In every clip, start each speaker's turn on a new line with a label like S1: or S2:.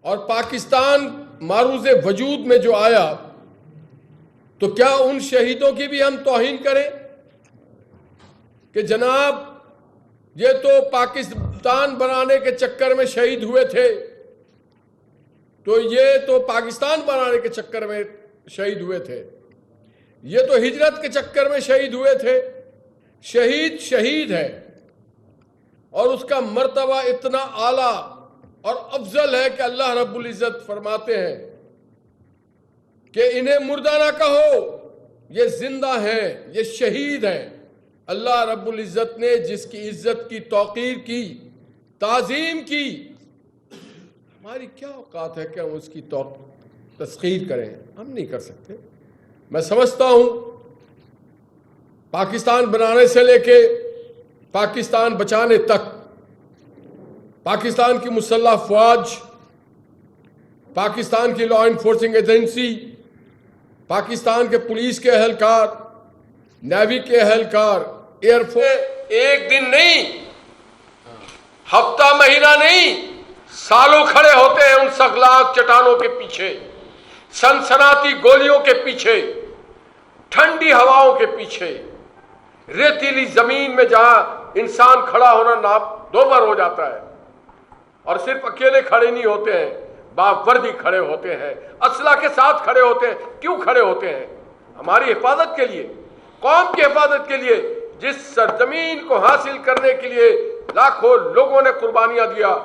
S1: اور پاکستان معروض وجود میں جو آیا تو کیا ان شہیدوں کی بھی ہم توہین کریں کہ جناب یہ تو پاکستان بنانے کے چکر میں شہید ہوئے تھے، تو یہ تو پاکستان بنانے کے چکر میں شہید ہوئے تھے، یہ تو ہجرت کے چکر میں شہید ہوئے تھے۔ شہید شہید ہے اور اس کا مرتبہ اتنا اعلیٰ اور افضل ہے کہ اللہ رب العزت فرماتے ہیں کہ انہیں مردہ نہ کہو، یہ زندہ ہیں، یہ شہید ہیں۔ اللہ رب العزت نے جس کی عزت کی توقیر کی، تعظیم کی، ہماری کیا اوقات ہے کہ ہم اس کی تسخیر کریں؟ ہم نہیں کر سکتے۔ میں سمجھتا ہوں پاکستان بنانے سے لے کے پاکستان بچانے تک پاکستان کی مسلح افواج، پاکستان کی لا انفورسنگ ایجنسی، پاکستان کے پولیس کے اہلکار، نیوی کے اہلکار، ایئر فورس ایک دن نہیں، ہفتہ مہینہ نہیں، سالوں کھڑے ہوتے ہیں ان سغلاق چٹانوں کے پیچھے، سنسناتی گولیوں کے پیچھے، ٹھنڈی ہواؤں کے پیچھے، ریتیلی زمین میں جہاں انسان کھڑا ہونا نادوبر ہو جاتا ہے، اور صرف اکیلے کھڑے نہیں ہوتے ہیں، باوردی کھڑے ہوتے ہیں، اسلحہ کے ساتھ کھڑے ہوتے ہیں۔ کیوں کھڑے ہوتے ہیں؟ ہماری حفاظت کے لیے، قوم کی حفاظت کے لیے، جس سرزمین کو حاصل کرنے کے لیے لاکھوں لوگوں نے قربانیاں دیا،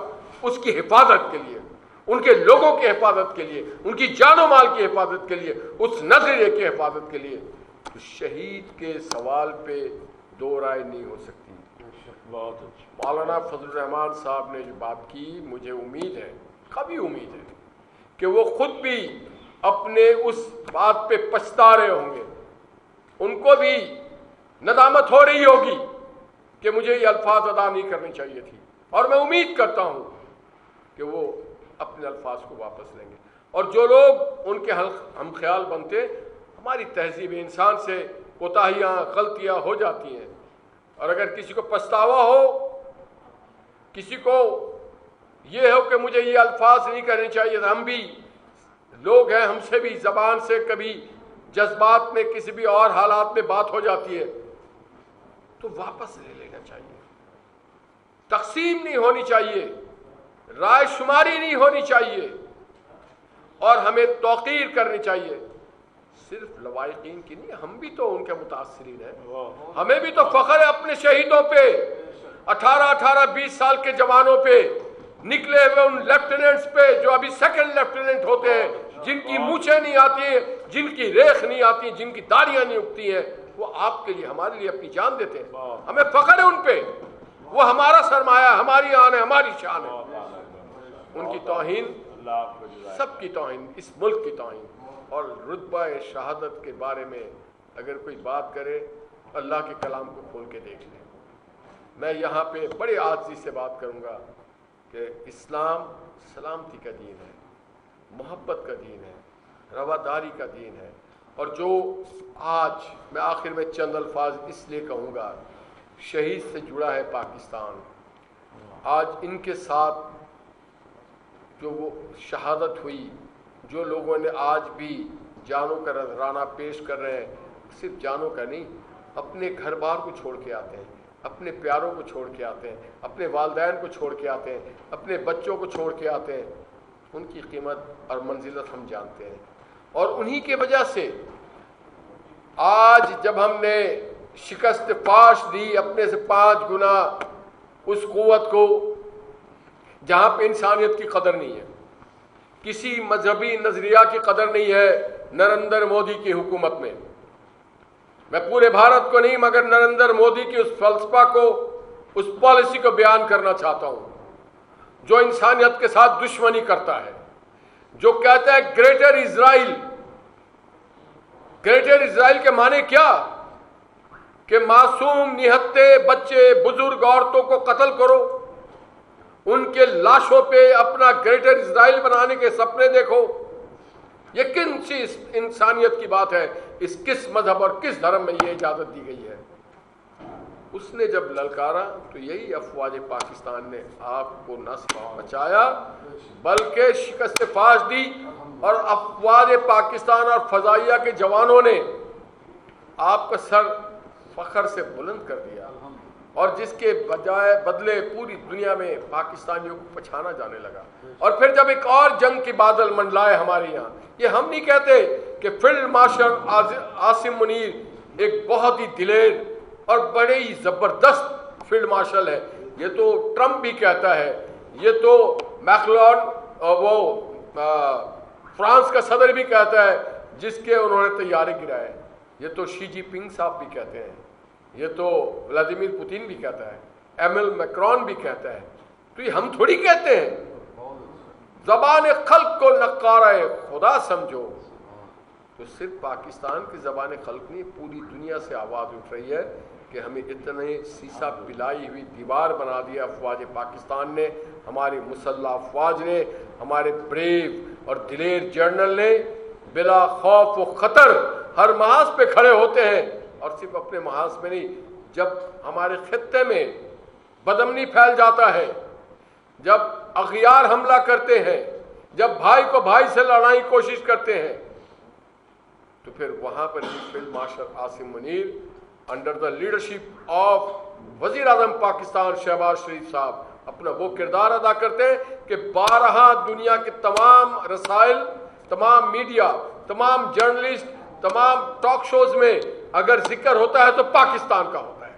S1: اس کی حفاظت کے لیے، ان کے لوگوں کی حفاظت کے لیے، ان کی جان و مال کی حفاظت کے لیے، اس نظریے کی حفاظت کے لیے، تو شہید کے سوال پہ دو رائے نہیں ہو سکتی۔ مولانا فضل الرحمان صاحب نے جو بات کی، مجھے امید ہے، کبھی امید ہے کہ وہ خود بھی اپنے اس بات پہ پچھتا رہے ہوں گے، ان کو بھی ندامت ہو رہی ہوگی کہ مجھے یہ الفاظ ادا نہیں کرنی چاہیے تھی، اور میں امید کرتا ہوں کہ وہ اپنے الفاظ کو واپس لیں گے۔ اور جو لوگ ان کے ہم خیال بنتے، ہماری تہذیب انسان سے کوتاہیاں، غلطیاں ہو جاتی ہیں، اور اگر کسی کو پچھتاوا ہو، کسی کو یہ ہو کہ مجھے یہ الفاظ نہیں کرنے چاہیے، ہم بھی لوگ ہیں، ہم سے بھی زبان سے کبھی جذبات میں، کسی بھی اور حالات میں بات ہو جاتی ہے، تو واپس لے لینا چاہیے۔ تقسیم نہیں ہونی چاہیے، رائے شماری نہیں ہونی چاہیے، اور ہمیں توقیر کرنی چاہیے، صرف لوائقین کی نہیں، ہم بھی تو ان کے متاثرین ہیں، ہمیں بھی تو فخر ہے اپنے شہیدوں پہ، 18 20 سال کے جوانوں پہ، نکلے ہوئے ان لیفٹیننٹس پہ جو ابھی سیکنڈ لیفٹیننٹ ہوتے ہیں، جن کی مونچھیں نہیں آتی ہیں، جن کی ریخ نہیں آتی، جن کی داڑیاں نہیں اگتی ہیں، وہ آپ کے لیے، ہمارے لیے اپنی جان دیتے ہیں، ہمیں فخر ہے ان پہ، وہ ہمارا سرمایہ، ہماری آن ہے، ہماری شان ہے۔ ان کی توہین سب کی توہین، اس ملک کی توہین، اور رتبہ شہادت کے بارے میں اگر کوئی بات کرے، اللہ کے کلام کو کھول کے دیکھ لیں۔ میں یہاں پہ بڑے عاجزی سے بات کروں گا کہ اسلام سلامتی کا دین ہے، محبت کا دین ہے، رواداری کا دین ہے، اور جو آج میں آخر میں چند الفاظ اس لیے کہوں گا، شہید سے جڑا ہے پاکستان، آج ان کے ساتھ جو وہ شہادت ہوئی، جو لوگوں نے آج بھی جانوں کا نذرانہ پیش کر رہے ہیں، صرف جانوں کا نہیں، اپنے گھر بار کو چھوڑ کے آتے ہیں، اپنے پیاروں کو چھوڑ کے آتے ہیں، اپنے والدین کو چھوڑ کے آتے ہیں، اپنے بچوں کو چھوڑ کے آتے ہیں، ان کی قیمت اور منزلت ہم جانتے ہیں، اور انہی کی وجہ سے آج جب ہم نے شکست پاش دی اپنے سے 5 گنا اس قوت کو، جہاں پہ انسانیت کی قدر نہیں ہے، کسی مذہبی نظریہ کی قدر نہیں ہے، نریندر مودی کی حکومت میں، میں پورے بھارت کو نہیں مگر نریندر مودی کی اس فلسفہ کو، اس پالیسی کو بیان کرنا چاہتا ہوں، جو انسانیت کے ساتھ دشمنی کرتا ہے، جو کہتا ہے گریٹر اسرائیل۔ گریٹر اسرائیل کے معنی کیا؟ کہ معصوم نہتے بچے، بزرگ، عورتوں کو قتل کرو، ان کے لاشوں پہ اپنا گریٹر اسرائیل بنانے کے سپنے دیکھو۔ یہ کن سی انسانیت کی بات ہے؟ اس کس مذہب اور کس دھرم میں یہ اجازت دی گئی ہے؟ اس نے جب للکارا تو یہی افواج پاکستان نے آپ کو نہ صرف بچایا بلکہ شکست فاش دی، اور افواج پاکستان اور فضائیہ کے جوانوں نے آپ کا سر فخر سے بلند کر دیا، اور جس کے بدلے پوری دنیا میں پاکستانیوں کو پچھانا جانے لگا۔ اور پھر جب ایک اور جنگ کی بادل منڈلائے ہمارے یہاں، یہ ہم نہیں کہتے کہ فیلڈ مارشل عاصم منیر ایک بہت ہی دلیر اور بڑے ہی زبردست فیلڈ مارشل ہے، یہ تو ٹرمپ بھی کہتا ہے، یہ تو میکرون وہ فرانس کا صدر بھی کہتا ہے جس کے انہوں نے طیارے گرائے، یہ تو شی جی پنگ صاحب بھی کہتے ہیں، یہ تو ولادیمیر پوتین بھی کہتا ہے، ایمل میکرون بھی کہتا ہے، تو یہ ہم تھوڑی کہتے ہیں۔ زبان خلق کو نقارہ خدا سمجھو، تو صرف پاکستان کی زبان خلق نہیں، پوری دنیا سے آواز اٹھ رہی ہے کہ ہمیں اتنے سیسا پلائی ہوئی دیوار بنا دیا افواج پاکستان نے، ہماری مسلح افواج نے، ہمارے بریو اور دلیر جنرل نے بلا خوف و خطر ہر محاذ پہ کھڑے ہوتے ہیں، اور صرف اپنے محاذ میں نہیں، جب ہمارے خطے میں بدامنی پھیل جاتا ہے، جب اغیار حملہ کرتے ہیں، جب بھائی کو بھائی سے لڑائی کی کوشش کرتے ہیں، تو پھر وہاں پر field marshal Asim Munir under the leadership of وزیر اعظم پاکستان شہباز شریف صاحب اپنا وہ کردار ادا کرتے ہیں کہ بارہا دنیا کے تمام رسائل، تمام میڈیا، تمام جرنلسٹ، تمام ٹاک شوز میں اگر ذکر ہوتا ہے تو پاکستان کا ہوتا ہے،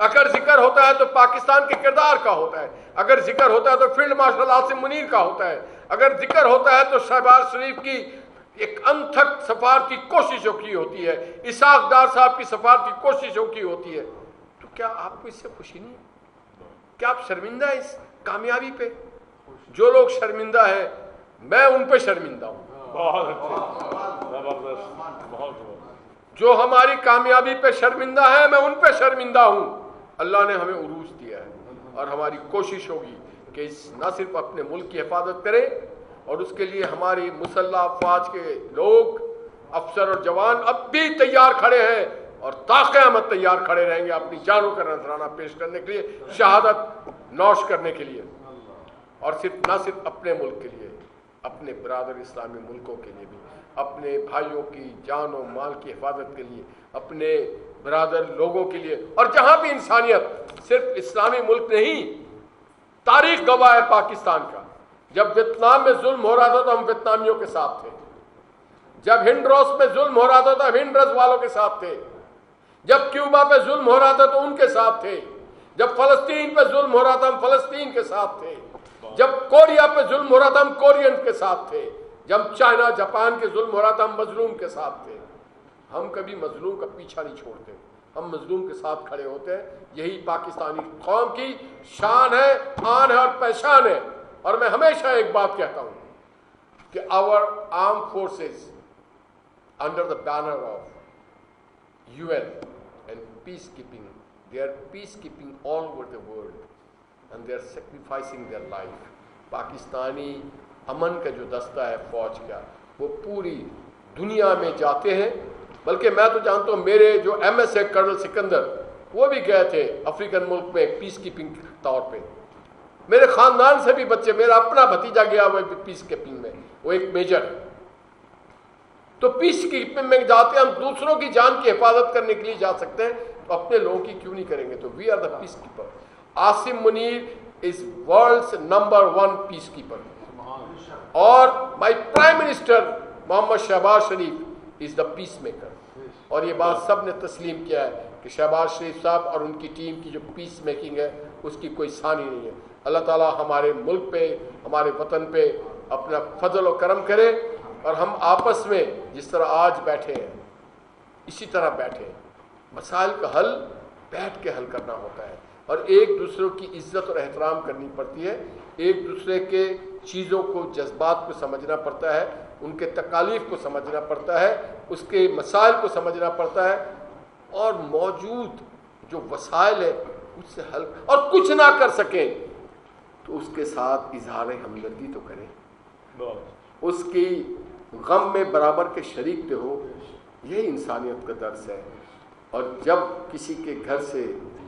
S1: اگر ذکر ہوتا ہے تو پاکستان کے کردار کا ہوتا ہے، اگر ذکر ہوتا ہے تو فیلڈ مارشل عاصم منیر کا ہوتا ہے، اگر ذکر ہوتا ہے تو شہباز شریف کی ایک انتھک سفارتی کوششوں کی ہوتی ہے، اسحاق ڈار صاحب کی سفارتی کوششوں کی ہوتی ہے، تو کیا آپ کو اس سے خوشی نہیں؟ کیا آپ شرمندہ ہیں اس کامیابی پہ؟ جو لوگ شرمندہ ہیں میں ان پہ شرمندہ ہوں،
S2: بہت اچھے، زبردست، بہت
S1: جو ہماری کامیابی پہ شرمندہ ہے میں ان پہ شرمندہ ہوں۔ اللہ نے ہمیں عروج دیا ہے، اور ہماری کوشش ہوگی کہ اس نہ صرف اپنے ملک کی حفاظت کریں، اور اس کے لیے ہماری مسلح افواج کے لوگ، افسر اور جوان اب بھی تیار کھڑے ہیں، اور تا قیامت تیار کھڑے رہیں گے اپنی جانوں کا نذرانہ پیش کرنے کے لیے، شہادت نوش کرنے کے لیے، اور نہ صرف اپنے ملک کے لیے، اپنے برادر اسلامی ملکوں کے لیے بھی، اپنے بھائیوں کی جان و مال کی حفاظت کے لیے، اپنے برادر لوگوں کے لیے، اور جہاں بھی انسانیت، صرف اسلامی ملک نہیں، تاریخ گواہ ہے پاکستان کا، جب ویتنام میں ظلم ہو رہا تھا تو ہم ویتنامیوں کے ساتھ تھے، جب ہندروس میں ظلم ہو رہا تھا تو ہم ہندرس والوں کے ساتھ تھے، جب کیوبا پہ ظلم ہو رہا تھا تو ان کے ساتھ تھے، جب فلسطین پہ ظلم ہو رہا تھا ہم فلسطین کے ساتھ تھے، جب کوریا پہ ظلم ہو رہا تھا ہم کورین کے ساتھ تھے، جب چائنا جاپان کے ظلم ہو رہا تھا ہم مظلوم کے ساتھ تھے۔ ہم کبھی مظلوم کا پیچھا نہیں چھوڑتے، ہم مظلوم کے ساتھ کھڑے ہوتے ہیں، یہی پاکستانی قوم کی شان ہے، آن ہے اور پہچان ہے۔ اور میں ہمیشہ ایک بات کہتا ہوں کہ our armed forces under the banner of UN and peacekeeping, they are peacekeeping all over the world and they are sacrificing their life۔ Pakistani امن کا جو دستہ ہے فوج کا، وہ پوری دنیا میں جاتے ہیں، بلکہ میں تو جانتا ہوں میرے جو ایم ایس ہے کرنل سکندر، وہ بھی گئے تھے افریقن ملک میں پیس کیپنگ کے طور پہ، میرے خاندان سے بھی بچے، میرا اپنا بھتیجا گیا ہوا ہے پیس کیپنگ میں، وہ ایک میجر ہے۔ تو پیس کیپنگ میں جاتے ہیں، ہم دوسروں کی جان کی حفاظت کرنے کے لیے جا سکتے ہیں، تو اپنے لوگوں کی کیوں نہیں کریں گے؟ تو we are the peacekeeper. Asim Munir is world's number 1 peacekeeper, اور my prime minister Muhammad Shahbaz Sharif is the peacemaker. اور یہ بات سب نے تسلیم کیا ہے کہ شہباز شریف صاحب اور ان کی ٹیم کی جو پیس میکنگ ہے اس کی کوئی ثانی نہیں ہے۔ اللہ تعالیٰ ہمارے ملک پہ، ہمارے وطن پہ اپنا فضل و کرم کرے، اور ہم آپس میں جس طرح آج بیٹھے ہیں اسی طرح بیٹھے ہیں۔ مسائل کا حل بیٹھ کے حل کرنا ہوتا ہے، اور ایک دوسرے کی عزت اور احترام کرنی پڑتی ہے، ایک دوسرے کے چیزوں کو، جذبات کو سمجھنا پڑتا ہے، ان کے تکالیف کو سمجھنا پڑتا ہے، اس کے مسائل کو سمجھنا پڑتا ہے، اور موجود جو وسائل ہیں اس سے حل، اور کچھ نہ کر سکیں تو اس کے ساتھ اظہار ہمدردی تو کریں، اس کی غم میں برابر کے شریک تو ہو، یہی انسانیت کا درس ہے۔ اور جب کسی کے گھر سے